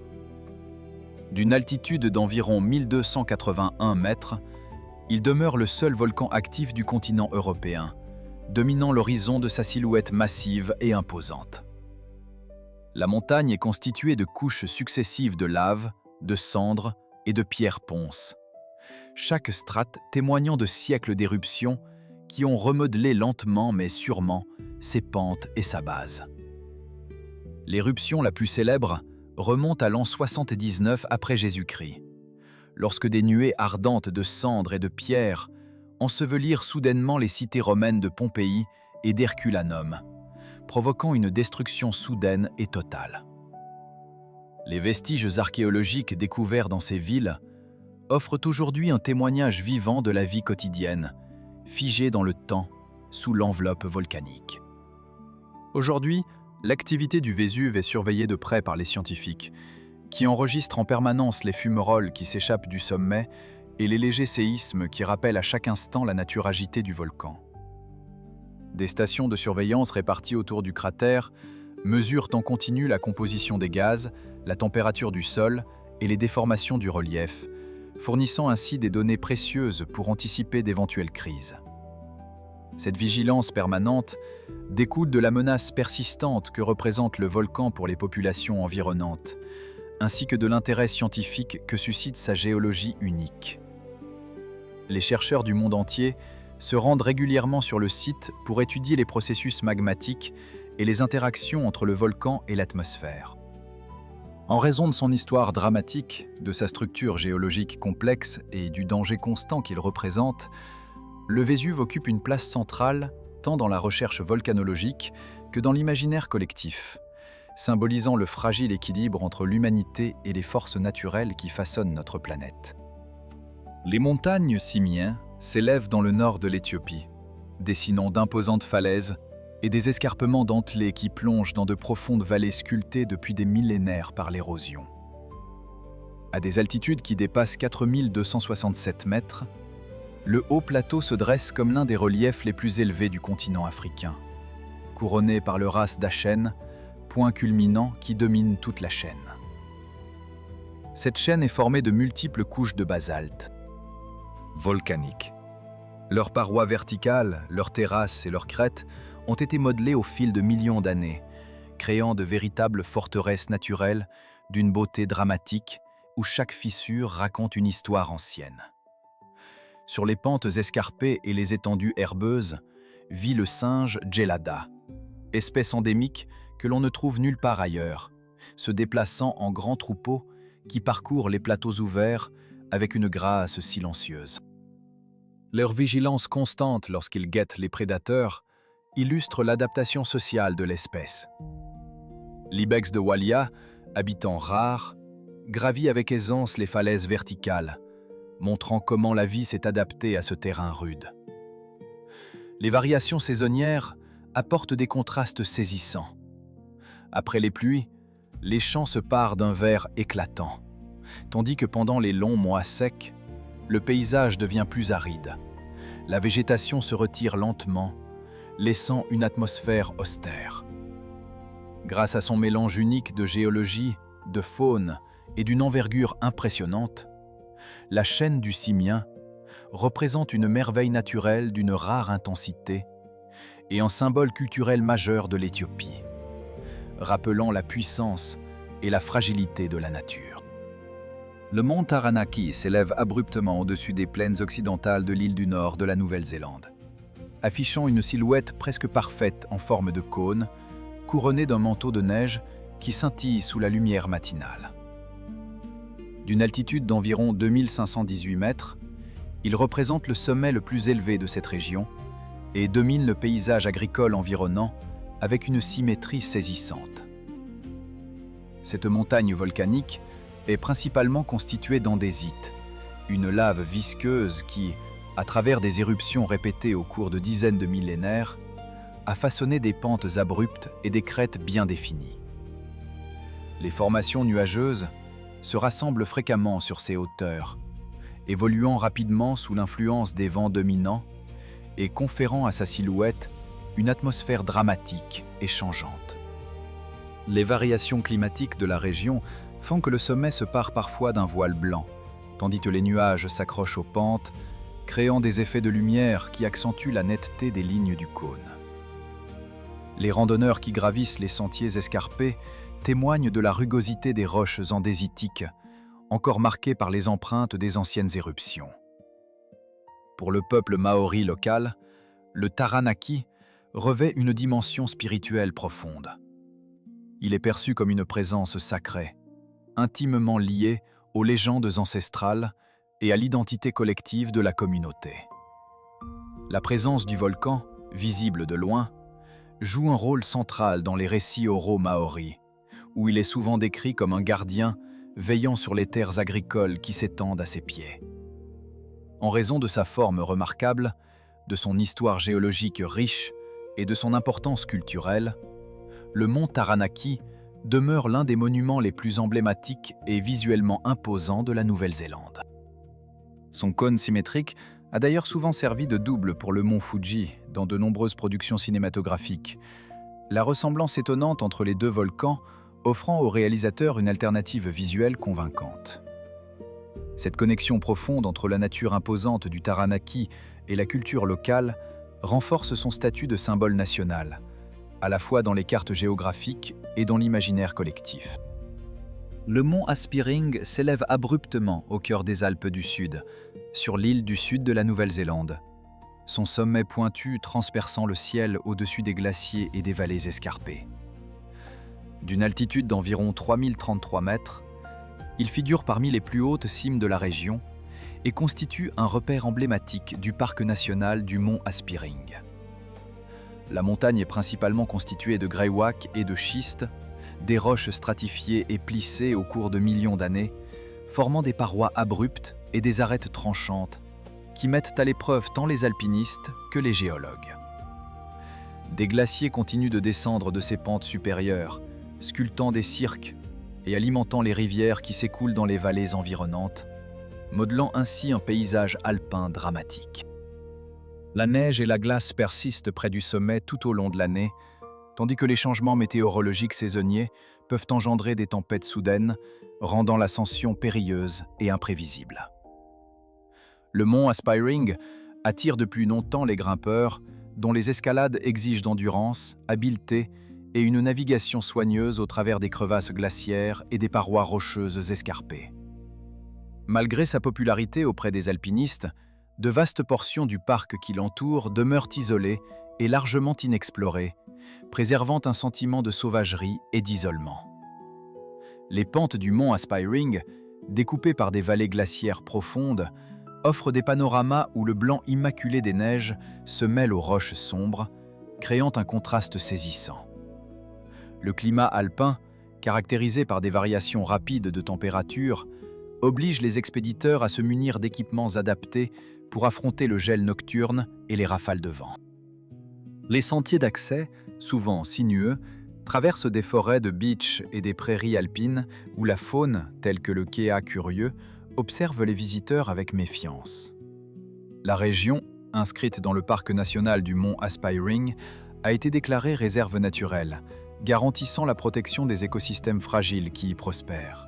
D'une altitude d'environ 1281 mètres, il demeure le seul volcan actif du continent européen, dominant l'horizon de sa silhouette massive et imposante. La montagne est constituée de couches successives de lave, de cendres et de pierres ponces, chaque strate témoignant de siècles d'éruptions qui ont remodelé lentement mais sûrement ses pentes et sa base. L'éruption la plus célèbre remonte à l'an 79 après Jésus-Christ, lorsque des nuées ardentes de cendres et de pierres ensevelirent soudainement les cités romaines de Pompéi et d'Herculanum, provoquant une destruction soudaine et totale. Les vestiges archéologiques découverts dans ces villes offrent aujourd'hui un témoignage vivant de la vie quotidienne, figée dans le temps sous l'enveloppe volcanique. Aujourd'hui, l'activité du Vésuve est surveillée de près par les scientifiques, qui enregistrent en permanence les fumerolles qui s'échappent du sommet et les légers séismes qui rappellent à chaque instant la nature agitée du volcan. Des stations de surveillance réparties autour du cratère mesurent en continu la composition des gaz, la température du sol et les déformations du relief, fournissant ainsi des données précieuses pour anticiper d'éventuelles crises. Cette vigilance permanente découle de la menace persistante que représente le volcan pour les populations environnantes, ainsi que de l'intérêt scientifique que suscite sa géologie unique. Les chercheurs du monde entier se rendent régulièrement sur le site pour étudier les processus magmatiques et les interactions entre le volcan et l'atmosphère. En raison de son histoire dramatique, de sa structure géologique complexe et du danger constant qu'il représente, le Vésuve occupe une place centrale tant dans la recherche volcanologique que dans l'imaginaire collectif, symbolisant le fragile équilibre entre l'humanité et les forces naturelles qui façonnent notre planète. Les montagnes Simien s'élèvent dans le nord de l'Éthiopie, dessinant d'imposantes falaises et des escarpements dentelés qui plongent dans de profondes vallées sculptées depuis des millénaires par l'érosion. À des altitudes qui dépassent 4267 mètres, le haut plateau se dresse comme l'un des reliefs les plus élevés du continent africain, couronné par le ras d'Achen, point culminant qui domine toute la chaîne. Cette chaîne est formée de multiples couches de basalte volcaniques. Leurs parois verticales, leurs terrasses et leurs crêtes ont été modelées au fil de millions d'années, créant de véritables forteresses naturelles d'une beauté dramatique où chaque fissure raconte une histoire ancienne. Sur les pentes escarpées et les étendues herbeuses vit le singe Djellada, espèce endémique que l'on ne trouve nulle part ailleurs, se déplaçant en grands troupeaux qui parcourent les plateaux ouverts avec une grâce silencieuse. Leur vigilance constante lorsqu'ils guettent les prédateurs illustre l'adaptation sociale de l'espèce. L'ibex de Walia, habitant rare, gravit avec aisance les falaises verticales, montrant comment la vie s'est adaptée à ce terrain rude. Les variations saisonnières apportent des contrastes saisissants. Après les pluies, les champs se parent d'un vert éclatant, tandis que pendant les longs mois secs, le paysage devient plus aride. La végétation se retire lentement, laissant une atmosphère austère. Grâce à son mélange unique de géologie, de faune et d'une envergure impressionnante, la chaîne du Simien représente une merveille naturelle d'une rare intensité et un symbole culturel majeur de l'Éthiopie, rappelant la puissance et la fragilité de la nature. Le mont Taranaki s'élève abruptement au-dessus des plaines occidentales de l'île du Nord de la Nouvelle-Zélande, affichant une silhouette presque parfaite en forme de cône, couronnée d'un manteau de neige qui scintille sous la lumière matinale. D'une altitude d'environ 2518 mètres, il représente le sommet le plus élevé de cette région et domine le paysage agricole environnant avec une symétrie saisissante. Cette montagne volcanique est principalement constituée d'andésite, une lave visqueuse qui, à travers des éruptions répétées au cours de dizaines de millénaires, a façonné des pentes abruptes et des crêtes bien définies. Les formations nuageuses se rassemblent fréquemment sur ces hauteurs, évoluant rapidement sous l'influence des vents dominants et conférant à sa silhouette une atmosphère dramatique et changeante. Les variations climatiques de la région font que le sommet se pare parfois d'un voile blanc, tandis que les nuages s'accrochent aux pentes, créant des effets de lumière qui accentuent la netteté des lignes du cône. Les randonneurs qui gravissent les sentiers escarpés témoignent de la rugosité des roches andésitiques, encore marquées par les empreintes des anciennes éruptions. Pour le peuple maori local, le Taranaki revêt une dimension spirituelle profonde. Il est perçu comme une présence sacrée, intimement liée aux légendes ancestrales et à l'identité collective de la communauté. La présence du volcan, visible de loin, joue un rôle central dans les récits oraux maoris, où il est souvent décrit comme un gardien veillant sur les terres agricoles qui s'étendent à ses pieds. En raison de sa forme remarquable, de son histoire géologique riche et de son importance culturelle, le mont Taranaki demeure l'un des monuments les plus emblématiques et visuellement imposants de la Nouvelle-Zélande. Son cône symétrique a d'ailleurs souvent servi de double pour le mont Fuji dans de nombreuses productions cinématographiques, la ressemblance étonnante entre les deux volcans offrant aux réalisateurs une alternative visuelle convaincante. Cette connexion profonde entre la nature imposante du Taranaki et la culture locale renforce son statut de symbole national, à la fois dans les cartes géographiques et dans l'imaginaire collectif. Le mont Aspiring s'élève abruptement au cœur des Alpes du Sud, sur l'île du sud de la Nouvelle-Zélande, son sommet pointu transperçant le ciel au-dessus des glaciers et des vallées escarpées. D'une altitude d'environ 3033 mètres, il figure parmi les plus hautes cimes de la région et constitue un repère emblématique du parc national du mont Aspiring. La montagne est principalement constituée de greywacke et de schistes, des roches stratifiées et plissées au cours de millions d'années, formant des parois abruptes et des arêtes tranchantes qui mettent à l'épreuve tant les alpinistes que les géologues. Des glaciers continuent de descendre de ces pentes supérieures, sculptant des cirques et alimentant les rivières qui s'écoulent dans les vallées environnantes, modelant ainsi un paysage alpin dramatique. La neige et la glace persistent près du sommet tout au long de l'année, tandis que les changements météorologiques saisonniers peuvent engendrer des tempêtes soudaines, rendant l'ascension périlleuse et imprévisible. Le mont Aspiring attire depuis longtemps les grimpeurs, dont les escalades exigent d'endurance, habileté et une navigation soigneuse au travers des crevasses glaciaires et des parois rocheuses escarpées. Malgré sa popularité auprès des alpinistes, de vastes portions du parc qui l'entoure demeurent isolées et largement inexplorées, préservant un sentiment de sauvagerie et d'isolement. Les pentes du mont Aspiring, découpées par des vallées glaciaires profondes, offrent des panoramas où le blanc immaculé des neiges se mêle aux roches sombres, créant un contraste saisissant. Le climat alpin, caractérisé par des variations rapides de température, oblige les expéditeurs à se munir d'équipements adaptés pour affronter le gel nocturne et les rafales de vent. Les sentiers d'accès, souvent sinueux, traversent des forêts de beech et des prairies alpines où la faune, telle que le kéa curieux, observe les visiteurs avec méfiance. La région, inscrite dans le parc national du mont Aspiring, a été déclarée réserve naturelle, garantissant la protection des écosystèmes fragiles qui y prospèrent.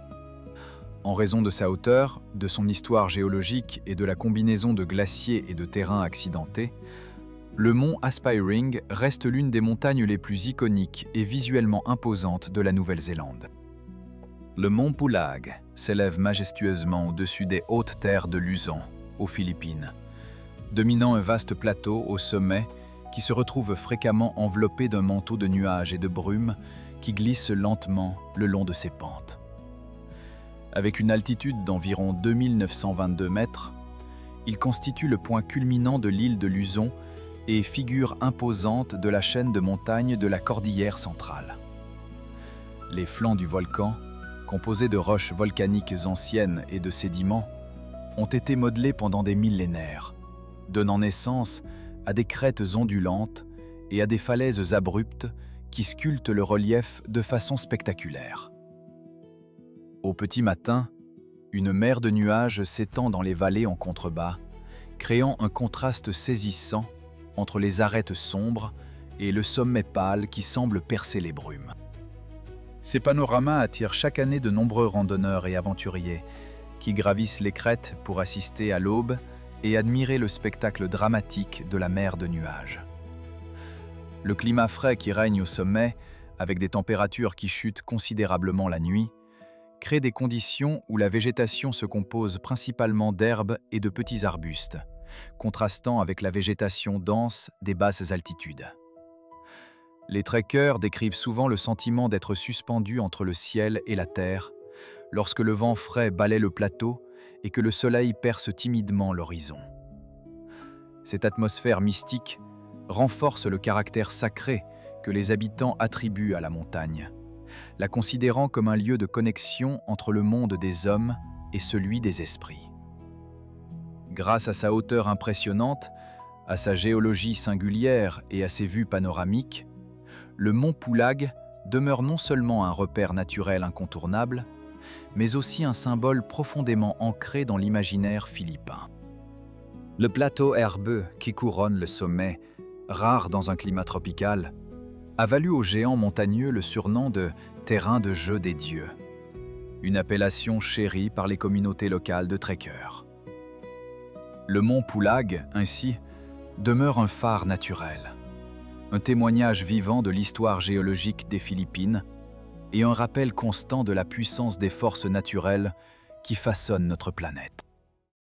En raison de sa hauteur, de son histoire géologique et de la combinaison de glaciers et de terrains accidentés, le mont Aspiring reste l'une des montagnes les plus iconiques et visuellement imposantes de la Nouvelle-Zélande. Le mont Pulag s'élève majestueusement au-dessus des hautes terres de Luzon, aux Philippines, dominant un vaste plateau au sommet qui se retrouve fréquemment enveloppé d'un manteau de nuages et de brumes qui glissent lentement le long de ses pentes. Avec une altitude d'environ 2922 mètres, il constitue le point culminant de l'île de Luzon et figure imposante de la chaîne de montagnes de la Cordillère centrale. Les flancs du volcan, composés de roches volcaniques anciennes et de sédiments, ont été modelés pendant des millénaires, donnant naissance à des crêtes ondulantes et à des falaises abruptes qui sculptent le relief de façon spectaculaire. Au petit matin, une mer de nuages s'étend dans les vallées en contrebas, créant un contraste saisissant entre les arêtes sombres et le sommet pâle qui semble percer les brumes. Ces panoramas attirent chaque année de nombreux randonneurs et aventuriers qui gravissent les crêtes pour assister à l'aube et admirer le spectacle dramatique de la mer de nuages. Le climat frais qui règne au sommet, avec des températures qui chutent considérablement la nuit, crée des conditions où la végétation se compose principalement d'herbes et de petits arbustes, contrastant avec la végétation dense des basses altitudes. Les trekkers décrivent souvent le sentiment d'être suspendus entre le ciel et la terre, lorsque le vent frais balaie le plateau et que le soleil perce timidement l'horizon. Cette atmosphère mystique renforce le caractère sacré que les habitants attribuent à la montagne, la considérant comme un lieu de connexion entre le monde des hommes et celui des esprits. Grâce à sa hauteur impressionnante, à sa géologie singulière et à ses vues panoramiques, le mont Pulag demeure non seulement un repère naturel incontournable, mais aussi un symbole profondément ancré dans l'imaginaire philippin. Le plateau herbeux qui couronne le sommet, rare dans un climat tropical, a valu aux géants montagneux le surnom de « terrain de jeu des dieux », une appellation chérie par les communautés locales de trekkers. Le mont Pulag, ainsi, demeure un phare naturel, un témoignage vivant de l'histoire géologique des Philippines et un rappel constant de la puissance des forces naturelles qui façonnent notre planète.